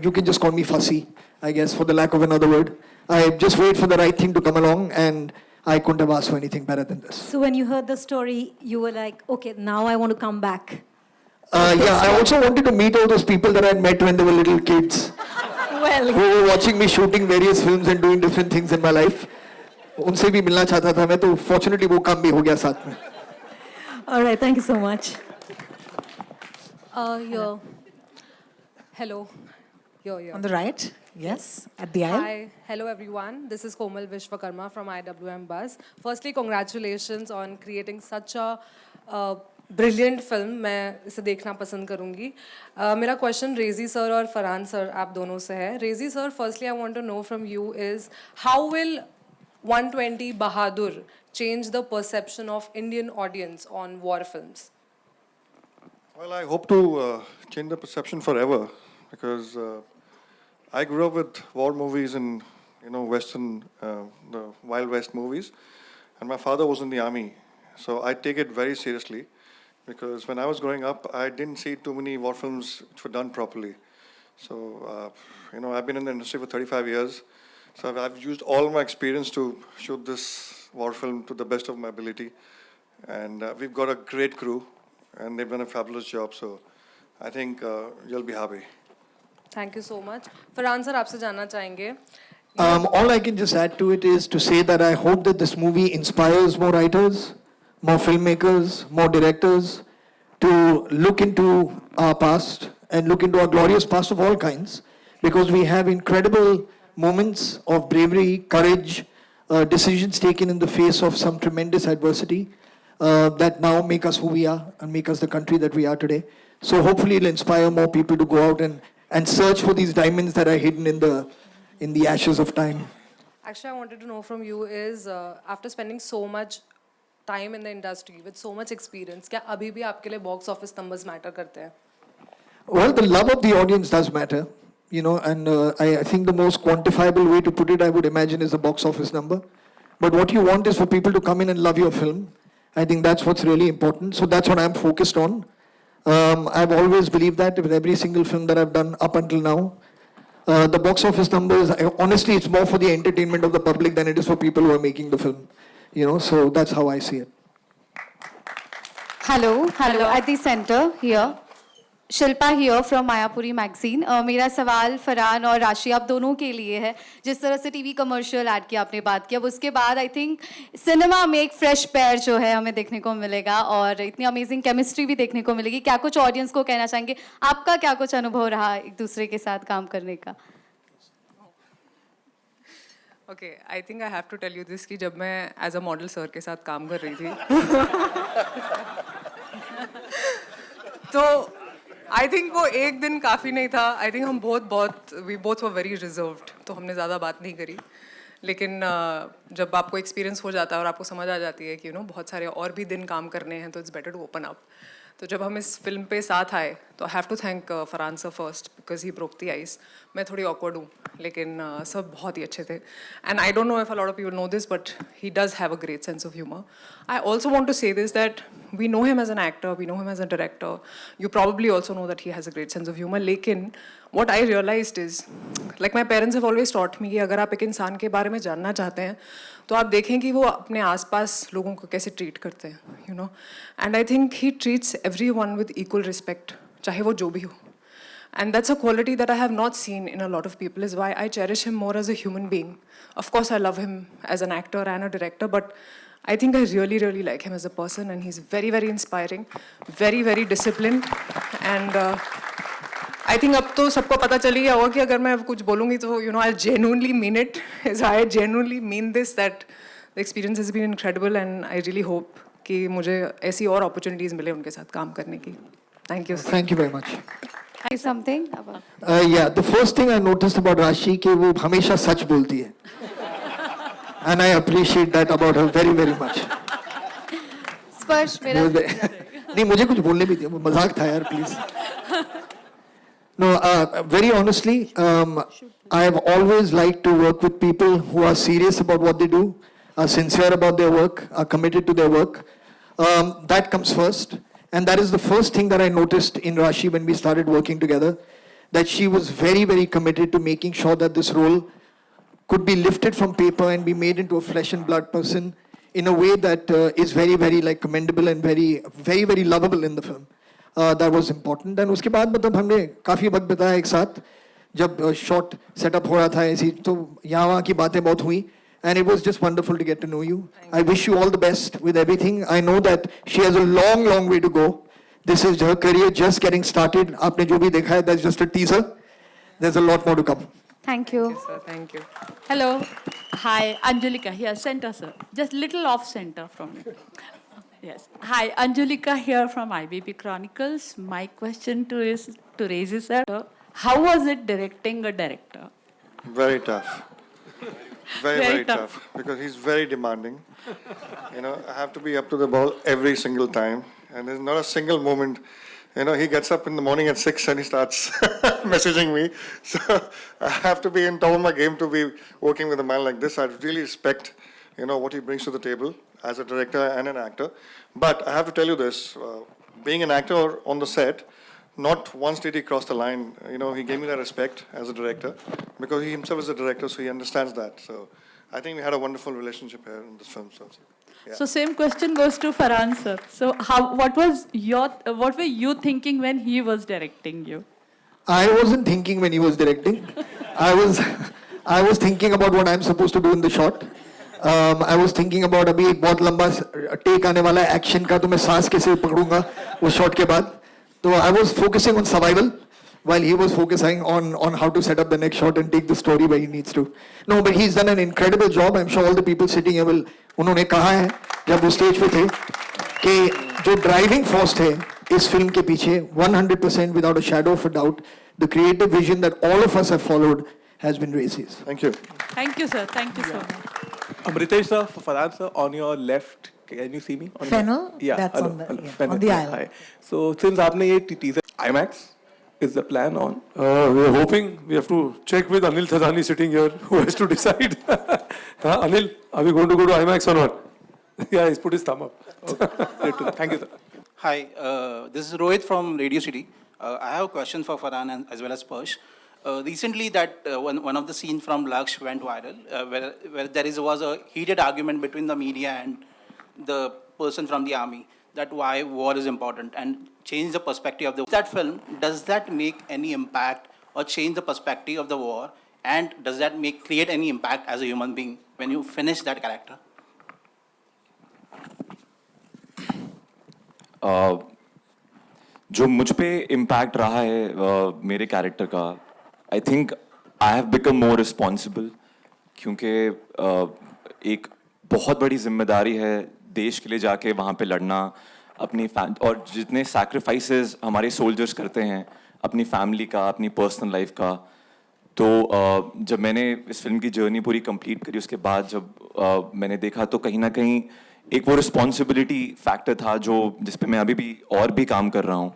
you can just call me fussy, I guess, for the lack of another word. I just wait for the right thing to come along, and I couldn't have asked for anything better than this. So when you heard the story, you were like, okay, now I want to come back. Yeah, I also wanted to meet all those people that I had met when they were little kids, Well, who were watching me shooting various films and doing different things in my life. उनसे भी मिलना चाहता था मैं, तो fortunately वो काम भी हो गया साथ में. all right, thank you so much. Hello. On the right, yes, at the aisle. Hi, hello everyone. This is Komal Vishwakarma from IWM Buzz. Firstly, congratulations on creating such a brilliant film. मैं इसे देखना पसंद करूँगी. मेरा question रेजी sir और Farhan sir आप दोनों से है. रेजी sir, firstly I want to know from you is how will 120 Bahadur change the perception of Indian audience on war films? Well, I hope to change the perception forever because I grew up with war movies and Western, the Wild West movies, and my father was in the army, so I take it very seriously because when I was growing up, I didn't see too many war films which were done properly. So I've been in the industry for 35 years, so I've used all my experience to shoot this war film to the best of my ability, and we've got a great crew. And they've done a fabulous job, so I think you'll be happy. Thank you so much. Farhan sir, आपसे जानना चाहेंगे. All I can just add to it is to say that I hope that this movie inspires more writers, more filmmakers, more directors to look into our past and look into our glorious past of all kinds, because we have incredible moments of bravery, courage, decisions taken in the face of some tremendous adversity. That now make us who we are and make us the country that we are today. So hopefully it'll inspire more people to go out and search for these diamonds that are hidden in the ashes of time. Actually, I wanted to know from you is after spending so much time in the industry with so much experience, क्या अभी भी आपके लिए box office numbers matter करते हैं? Well, the love of the audience does matter, and I think the most quantifiable way to put it, I would imagine, is the box office number. But what you want is for people to come in and love your film. I think that's what's really important. So that's what I'm focused on. I've always believed that with every single film that I've done up until now. The box office numbers, honestly, it's more for the entertainment of the public than it is for people who are making the film. So that's how I see it. Hello, at the center here. Shilpa here from Mayapuri magazine. मेरा सवाल फरहान और राशि आप दोनों के लिए है. जिस तरह से टीवी कमर्शियल ऐड की आपने बात किया, उसके बाद आई थिंक सिनेमा में एक फ्रेश पेयर जो है हमें देखने को मिलेगा और इतनी अमेजिंग केमिस्ट्री भी देखने को मिलेगी. क्या कुछ ऑडियंस को कहना चाहेंगे? आपका क्या कुछ अनुभव रहा एक दूसरे के साथ काम करने का? Okay, I think I have to tell you this कि जब मैं एज अ मॉडल सर के साथ काम कर रही थी तो आई थिंक वो एक दिन काफ़ी नहीं था. आई थिंक हम we both were very reserved, तो हमने ज़्यादा बात नहीं करी. लेकिन जब आपको एक्सपीरियंस हो जाता है और आपको समझ आ जाती है कि बहुत सारे और भी दिन काम करने हैं, तो it's better to open up. तो जब हम इस फिल्म पे साथ आए तो I have to thank Farhan sir first because he broke the ice. मैं थोड़ी ऑकवर्ड हूँ, लेकिन सब बहुत ही अच्छे थे. And I don't know if a lot of people know this, but he does have a great sense of humour. I also want to say this that we know him as an actor, we know him as a director. You probably also know that he has a great sense of humour. लेकिन what I realized is, like my parents have always taught me कि अगर आप एक इंसान के बारे में जानना चाहते हैं तो आप देखें कि वो अपने आसपास लोगों को कैसे ट्रीट करते हैं, and I think he treats everyone with equal respect, चाहे वो जो भी हो. And that's a quality that I have not seen in a lot of people, is why I cherish him more as a human being. Of course, I love him as an actor and a director, but I think I really, really like him as a person, and he's very, very inspiring, very, very disciplined, and I think अब तो सबको पता चल ही गया होगा कि अगर मैं कुछ बोलूँगी तो I genuinely mean it. I genuinely mean this, that the experience has been incredible, and I really hope कि मुझे ऐसी और अपॉर्चुनिटीज़ मिले उनके साथ काम करने की. Thank you. Thank you very much. Something? Yeah, the first thing I noticed about Rashi कि वो हमेशा सच बोलती है. And I appreciate that about her very, very much. स्पर्श मेरा नहीं, मुझे कुछ बोलने भी दिया, मजाक था यार, please. No, very honestly, I have always liked to work with people who are serious about what they do, are sincere about their work, are committed to their work. That comes first. And that is the first thing that I noticed in Rashi when we started working together, that she was very, very committed to making sure that this role could be lifted from paper and be made into a flesh and blood person in a way that is very, very commendable and very, very, very lovable in the film. That was important. And उसके बाद मतलब हमने काफ़ी वक्त बिताया एक साथ, जब शॉट सेटअप हो रहा था ऐसी, तो यहाँ वहाँ की बातें बहुत हुई. And it was just wonderful to get to know you. I wish you all the best with everything. I know that she has a long, long way to go. This is her career just getting started. आपने जो भी देखा है, that's just a teaser. There's a lot more to come. Thank you. Yes, sir, thank you. Hello. Hi, Anjulika here, center, sir. Just little off center from me. Yes. Hi, Anjulika here from IBP Chronicles. My question is to Rezi sir. How was it directing a director? Very tough. Very tough. Because he's very demanding. I have to be up to the ball every single time. And there's not a single moment You know, he gets up in the morning at 6 and he starts messaging me. So I have to be in top of my game to be working with a man like this. I really respect, you know, what he brings to the table as a director and an actor. But I have to tell you this, being an actor on the set, not once did he cross the line. You know, he gave me that respect as a director because he himself is a director, so he understands that. So I think we had a wonderful relationship here in this film. So, yeah. So same question goes to Farhan sir. So what were you thinking when he was directing you? I wasn't thinking when he was directing. I was thinking about what I'm supposed to do in the shot. I was thinking about अभी एक बहुत लंबा take आने वाला है action का, तो मैं सांस कैसे पकड़ूंगा उस shot के बाद. So I was focusing on survival while he was focusing on how to set up the next shot and take the story where he needs to. No, but he's done an incredible job. I'm sure all the people sitting here will. उन्होंने कहा है जब वो stage पे थे कि जो driving force थे इस film के पीछे 100% without a shadow of a doubt, the creative vision that all of us have followed has been Rezi's. Thank you. Thank you sir. Thank you so much. Amritesh sir, for Farhan sir, on your left, can you see me? Fennel, Yeah, that's hello, on the, hello, yeah, Fennel, on the yeah, aisle. hi. So since आपने ये teaser IMAX is the plan on? We are hoping. We have to check with Anil Thadani sitting here, who has to decide. Anil, are we going to go to IMAX or not? Yeah, he's put his thumb up. Thank you, sir. Hi, this is Rohit from Radio City. I have a question for Farhan and as well as Persh. Recently, one of the scenes from Laksh went viral, where there was a heated argument between the media and the person from the army, that why war is important and change the perspective of that film. Does that make any impact or change the perspective of the war? And does that create any impact as a human being when you finish that character? जो मुझ पे impact रहा है मेरे character का, आई think I have become more responsible, क्योंकि एक बहुत बड़ी जिम्मेदारी है देश के लिए जाके वहाँ पे लड़ना, अपनी और जितने सैक्रिफाइसेस हमारे सोल्जर्स करते हैं अपनी फैमिली का, अपनी पर्सनल लाइफ का. तो जब मैंने इस फिल्म की जर्नी पूरी कंप्लीट करी, उसके बाद जब मैंने देखा तो कहीं ना कहीं एक वो रिस्पॉन्सिबिलिटी फैक्टर था जो जिस पे मैं अभी भी और भी काम कर रहा हूँ.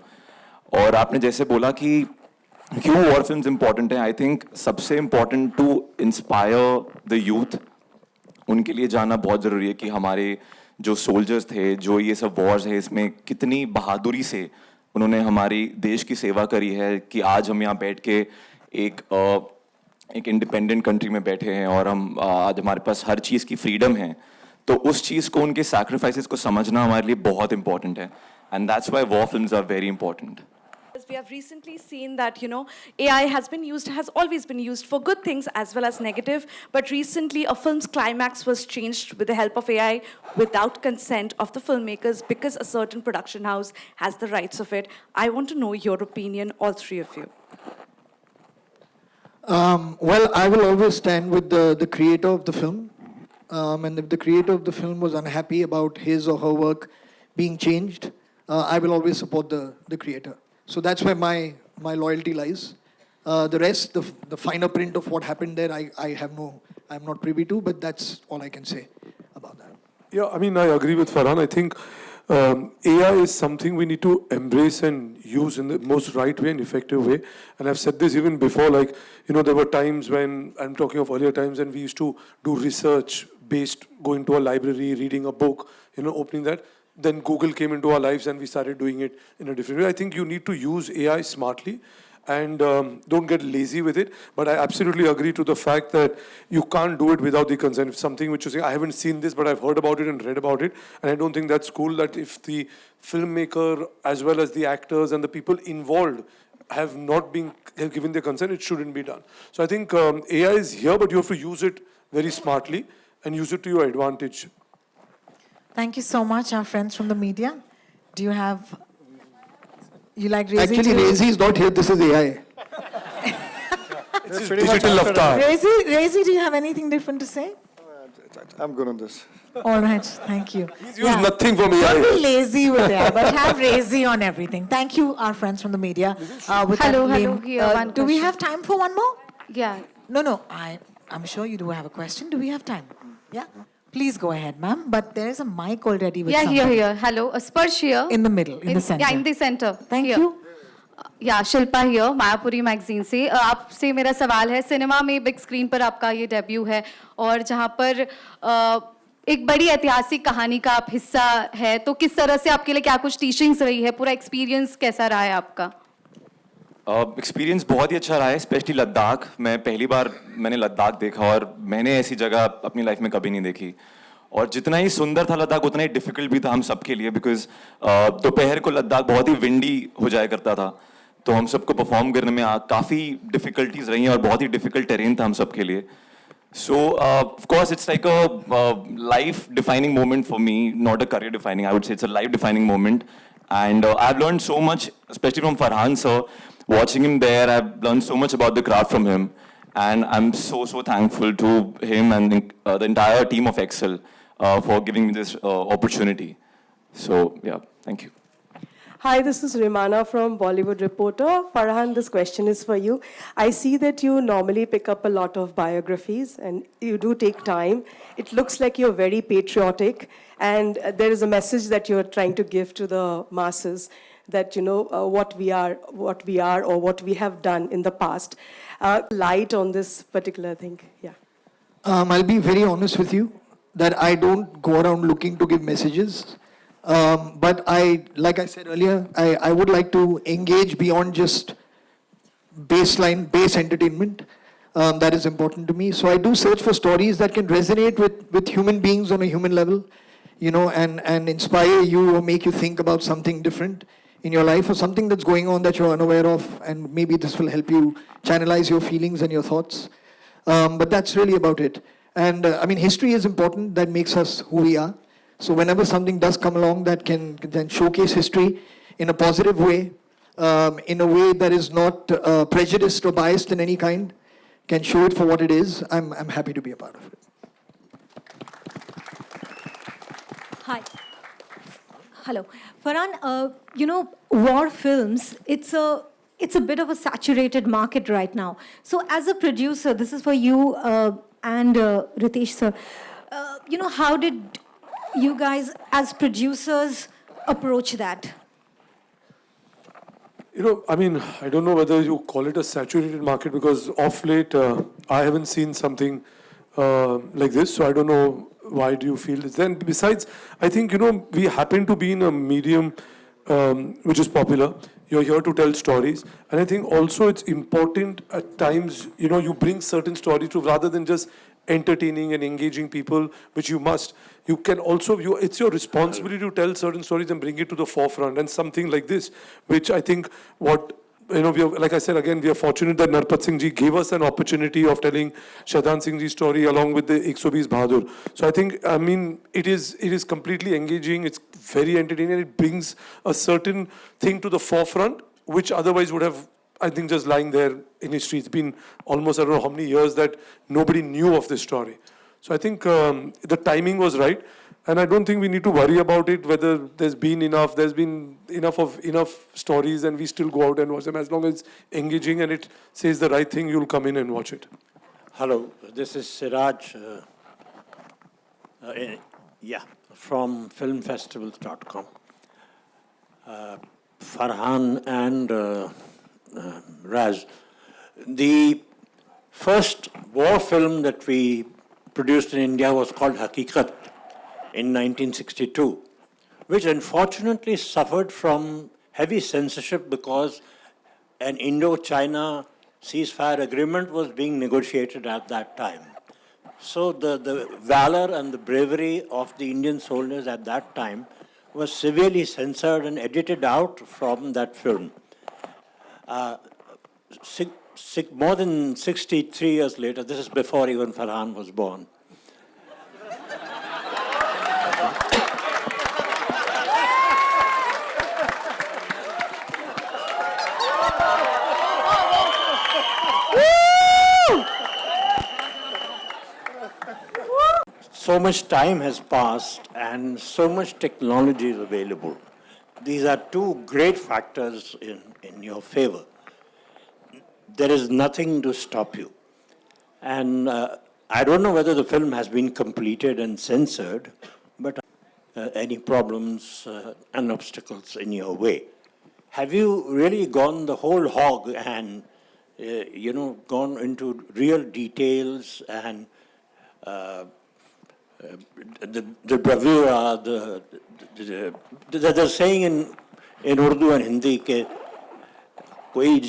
और आपने जैसे बोला कि क्यों वॉर फिल्म्स इंपॉर्टेंट हैं, आई थिंक सबसे important to inspire the youth, उनके लिए जानना बहुत ज़रूरी है कि हमारे जो सोल्जर्स थे, जो ये सब वॉर्स है, इसमें कितनी बहादुरी से उन्होंने हमारी देश की सेवा करी है कि आज हम यहाँ बैठ के एक इंडिपेंडेंट कंट्री में बैठे हैं और हम आज हमारे पास हर चीज़ की फ्रीडम है. तो उस चीज़ को, उनके सैक्रिफाइसेस को समझना हमारे लिए बहुत इंपॉर्टेंट है, and that's why war films are very important. We have recently seen that, AI has always been used for good things as well as negative, but recently a film's climax was changed with the help of AI without consent of the filmmakers because a certain production house has the rights of it. I want to know your opinion, all three of you. Well, I will always stand with the creator of the film. And if the creator of the film was unhappy about his or her work being changed, I will always support the creator. So that's where my loyalty lies. The rest, the finer print of what happened there, I'm not privy to, but that's all I can say about that. Yeah, I mean, I agree with Farhan. I think AI is something we need to embrace and use in the most right way and effective way. And I've said this even before, like, there were times when, I'm talking of earlier times, when we used to do research based, going to a library, reading a book, opening that. Then Google came into our lives and we started doing it in a different way. I think you need to use AI smartly and don't get lazy with it. But I absolutely agree to the fact that you can't do it without the consent. If something which you say, I haven't seen this, but I've heard about it and read about it. And I don't think that's cool, that if the filmmaker as well as the actors and the people involved have given their consent, it shouldn't be done. So I think AI is here, but you have to use it very smartly and use it to your advantage. Thank you so much, our friends from the media. Do you like Rezi? Actually, Rezi is not here. This is AI. It's digital avatar. Rezi, do you have anything different to say? I'm good on this. All right, thank you. He's used nothing from AI. Don't be lazy with AI, but have Rezi on everything. Thank you, our friends from the media. Hello, here, do we have time for one more? Yeah. No, I'm sure you do have a question. Do we have time? Yeah? Please go ahead, ma'am. But there is a mic already with Yeah, somebody. here. Hello, Sparsh here. In the middle, in the center. Yeah, in the center. Thank Here. you. या Shilpa here Mayapuri magazine से आपसे मेरा सवाल है cinema में big screen पर आपका ये डेब्यू है और जहाँ पर एक बड़ी ऐतिहासिक कहानी का आप हिस्सा है तो किस तरह से आपके लिए क्या कुछ टीचिंग्स रही है पूरा एक्सपीरियंस कैसा रहा है आपका एक्सपीरियंस बहुत ही अच्छा रहा है स्पेशली लद्दाख मैं पहली बार मैंने लद्दाख देखा और मैंने ऐसी जगह अपनी लाइफ में कभी नहीं देखी और जितना ही सुंदर था लद्दाख उतना ही डिफिकल्ट भी था हम सबके लिए बिकॉज दोपहर को लद्दाख बहुत ही विंडी हो जाया करता था तो हम सबको परफॉर्म करने में काफ़ी डिफिकल्टीज रही हैं और बहुत ही डिफिकल्ट टेरेन था हम सबके लिए सो of course it's like a life defining moment for me not a career defining I would say it's a life defining moment and I have learn so much specially from Farhan sir watching him there I've learned so much about the craft from him and I'm so thankful to him and the entire team of Excel for giving me this opportunity so yeah thank you. Hi, this is Rimana from Bollywood Reporter. Farhan, this question is for you. I see that you normally pick up a lot of biographies and you do take time. It looks like you're very patriotic and there is a message that you're trying to give to the masses that, you know, what we are or what we have done in the past. Light on this particular thing, yeah. I'll be very honest with you that I don't go around looking to give messages. But like I said earlier, I would like to engage beyond just base entertainment. That is important to me. So I do search for stories that can resonate with human beings on a human level, you know, and inspire you or make you think about something different in your life or something that's going on that you're unaware of, and maybe this will help you channelize your feelings and your thoughts. But that's really about it. And I mean, history is important. That makes us who we are. So whenever something does come along that can then showcase history in a positive way, in a way that is not prejudiced or biased in any kind, can show it for what it is, I'm happy to be a part of it. Hi. Hello. Farhan, you know, war films, it's a bit of a saturated market right now. So as a producer, this is for you and Ritesh sir, you know, how did you guys as producers approach that? You know, I mean, I don't know whether you call it a saturated market because of late I haven't seen something like this, so I don't know why do you feel this. Then besides, I think, you know, we happen to be in a medium which is popular. You're here to tell stories. And I think also it's important at times, you know, you bring certain stories to rather than just entertaining and engaging people, which you must. You can also, it's your responsibility to tell certain stories and bring it to the forefront. And something like this, which I think you know, like I said again, we are fortunate that Narpat Singh ji gave us an opportunity of telling Shaitan Singh ji's story along with the 120 Bahadur. So I think, I mean, it is completely engaging. It's very entertaining. It brings a certain thing to the forefront, which otherwise would have, I think, just lying there in history. It's been almost, I don't know how many years that nobody knew of this story. So I think the timing was right. And I don't think we need to worry about it, whether there's been enough stories and we still go out and watch them. As long as it's engaging and it says the right thing, you'll come in and watch it. Hello, this is Siraj, from filmfestivals.com. Farhan and Raz, the first war film that we produced in India was called Hakikat in 1962, which unfortunately suffered from heavy censorship because an Indo-China ceasefire agreement was being negotiated at that time. So the valor and the bravery of the Indian soldiers at that time was severely censored and edited out from that film. More than 63 years later, this is before even Farhan was born, so much time has passed and so much technology is available. These are two great factors in your favor. There is nothing to stop you. And I don't know whether the film has been completed and censored, but any problems and obstacles in your way. Have you really gone the whole hog and, gone into real details and the bravura, the saying in Urdu and Hindi के कोई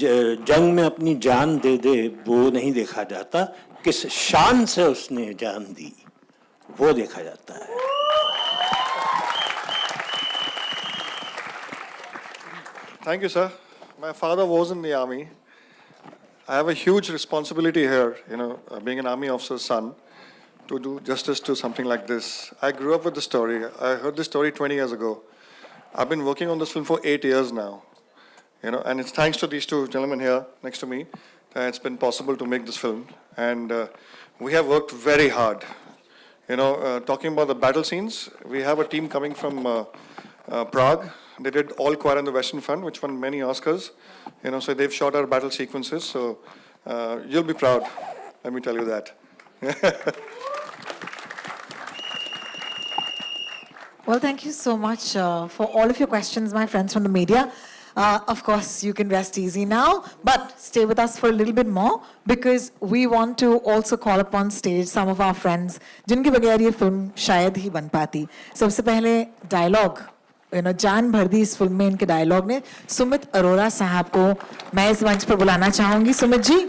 जंग में अपनी जान दे दे वो नहीं देखा जाता, किस शान से उसने जान दी वो देखा जाता है. Thank you, sir. My father was in the army. I have a huge responsibility here, being an army officer's son, to do justice to something like this. I grew up with the story. I heard this story 20 years ago. I've been working on this film for 8 years now, and it's thanks to these two gentlemen here next to me that it's been possible to make this film. And we have worked very hard. Talking about the battle scenes, we have a team coming from Prague. They did All Quiet on the Western Front, which won many Oscars. So they've shot our battle sequences. So you'll be proud, let me tell you that. Well, thank you so much for all of your questions, my friends from the media. Of course, you can rest easy now, but stay with us for a little bit more because we want to also call upon stage some of our friends जिनके बगैर ये film शायद ही बन पाती. सबसे पहले dialogue, जान भर दी इस फिल्म में इनके डायलॉग ने. सुमित अरोरा साहब को मैं इस मंच पर बुलाना चाहूंगी. सुमित जी.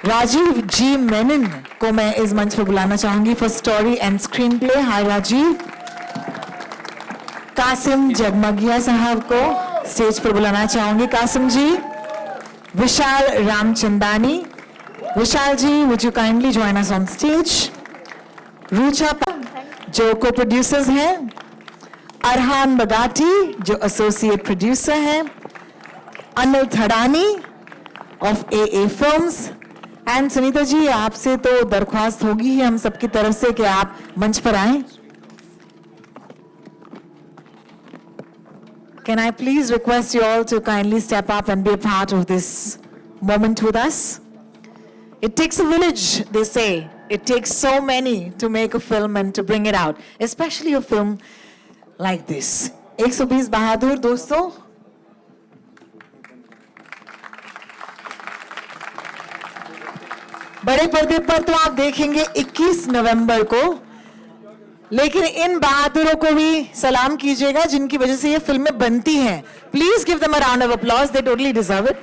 राजीव जी मेनन को मैं इस मंच पर बुलाना चाहूंगी for story and screen play. Hi Rajiv. Kasim Jagmagia साहब को स्टेज पर बुलाना चाहूंगी. कासिम जी. विशाल रामचंदानी. विशाल जी, would you kindly join us on stage? रूचा जो को प्रोड्यूसर्स हैं. अरहान बगाटी जो एसोसिएट प्रोड्यूसर हैं. Anil Thadani of AA films. And Sunita ji, आपसे तो दरख्वास्त होगी ही हम सबकी तरफ से कि आप मंच पर आएं. Can I please request you all to kindly step up and be a part of this moment with us? It takes a village, they say. It takes so many to make a film and to bring it out, especially a film like this. 120 बहादुर दोस्तों. बड़े पर्दे पर तो आप देखेंगे 21 नवंबर को, लेकिन इन बहादुरों को भी सलाम कीजिएगा जिनकी वजह से ये फिल्में बनती हैं. Please give them a round of applause, they totally deserve it.